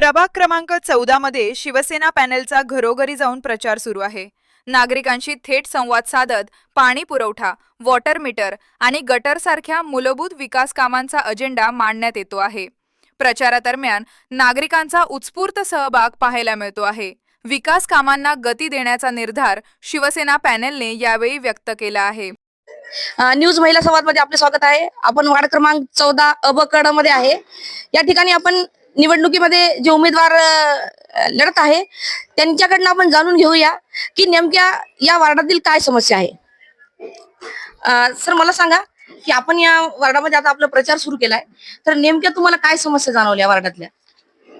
प्रभाग क्रमांक 14 मध्ये शिवसेना पॅनेलचा घरोघरी जाऊन प्रचार सुरू आहे. नागरिकांशी थेट संवाद साधत पाणी पुरवठा, वॉटर मीटर आणि गटर सारख्या मूलभूत विकास कामांचा अजेंडा मांडण्यात येतो आहे. प्रचारादरम्यान नागरिकांचा उत्स्फूर्त सहभाग पाहायला मिळतो आहे. विकास कामांना गती देण्याचा निर्धार शिवसेना पॅनेलने यावेळी व्यक्त केला आहे. न्यूज महिला संवाद मध्ये आपले स्वागत आहे. आपण वार्ड क्रमांक 14 अ ब ड मध्ये आहे. या ठिकाणी आपण निवडणुकीमध्ये जे उमेदवार लढत आहे त्यांच्याकडनं आपण जाणून घेऊया की नेमक्या या वार्डातील काय समस्या आहे. सर, मला सांगा की आपण या वार्डामध्ये आता आपला प्रचार सुरू केलाय, तर नेमक्या तुम्हाला काय समस्या जाणवल्या वार्डातल्या?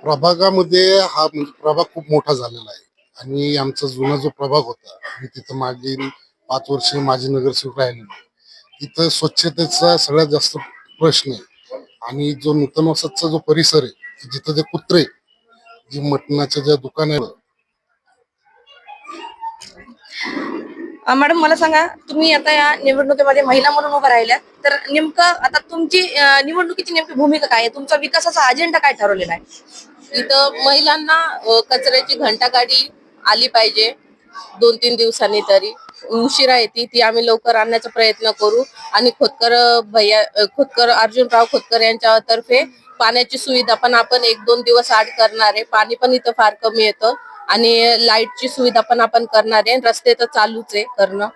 प्रभागामध्ये हा प्रभाग खूप मोठा झालेला आहे आणि आमचा जुना जो प्रभाग होता आणि तिथं मागील 5 वर्ष माझे नगरसेवक राहिले, तिथं स्वच्छतेचा सगळ्यात जास्त प्रश्न आहे. आणि जो नूतन वसाहतचा जो परिसर आहे जिथं ते कुत्रे जी मटणाच्या ज्या दुकान आहे. मॅडम, मला सांगा, तुम्ही आता या निवडणुकीमध्ये महिला म्हणून उभा राहिल्या, तर नेमकं आता तुमची निवडणुकीची नेमकी भूमिका काय आहे? तुमचा विकासाचा अजेंडा काय ठरवलेला आहे? इथं महिलांना कचऱ्याची घंटागाडी आली पाहिजे 2-3 दिवसांनी, तरी उशिरा येते ती आम्ही लवकर आणण्याचा प्रयत्न करू. आणि खोतकर अर्जुनराव खोतकर यांच्या तर्फे पाण्याची सुविधा पण आपण 1-2 दिवस आड करणार आहे. पाणी पण इथं फार कमी येतं आणि लाईटची सुविधा पण आपण करणार आहे. रस्ते तर चालूच आहे करणं.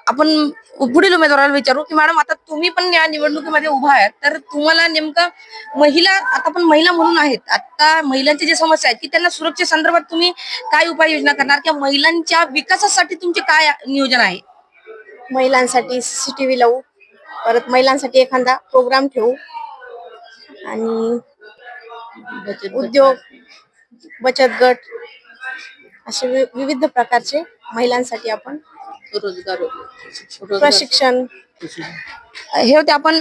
आपण पुढील उमेदवाराला विचारू की मॅडम, आता तुम्ही पण या निवडणुकीमध्ये उभा आहात, तर तुम्हाला नेमकं आता आपण महिला म्हणून आहेत, आता महिलांच्या ज्या समस्या आहेत की त्यांना सुरक्षे संदर्भात तुम्ही काय उपाययोजना करणार किंवा महिलांच्या विकासासाठी तुमचे काय नियोजन आहे? महिलांसाठी CCTV लावू, परत महिलांसाठी एखादा प्रोग्राम ठेवू आणि उद्योग, बचत गट असे विविध प्रकारचे महिलांसाठी आपण रोजगार प्रशिक्षण. हे होते आपण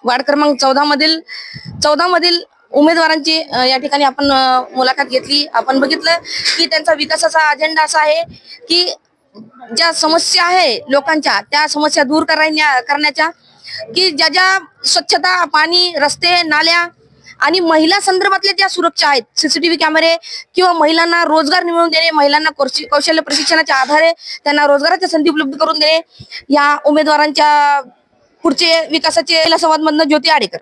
वार्ड क्रमांक 14 मधील उमेदवारांची या ठिकाणी आपण मुलाखत घेतली. आपण बघितलं की त्यांचा विकासाचा अजेंडा असा आहे की ज्या समस्या आहे लोकांच्या, त्या समस्या दूर करण्याच्या, की ज्या स्वच्छता, पाणी, रस्ते, नाल्या आणि महिला संदर्भातल्या ज्या सुरक्षा आहेत, CCTV कॅमेरे किंवा महिलांना रोजगार मिळवून देणे, महिलांना कौशल्य प्रशिक्षणाच्या आधारे त्यांना रोजगाराच्या संधी उपलब्ध करून देणे, या उमेदवारांच्या पुढचे विकासाचे संवाद मधनं ज्योती आडेकर.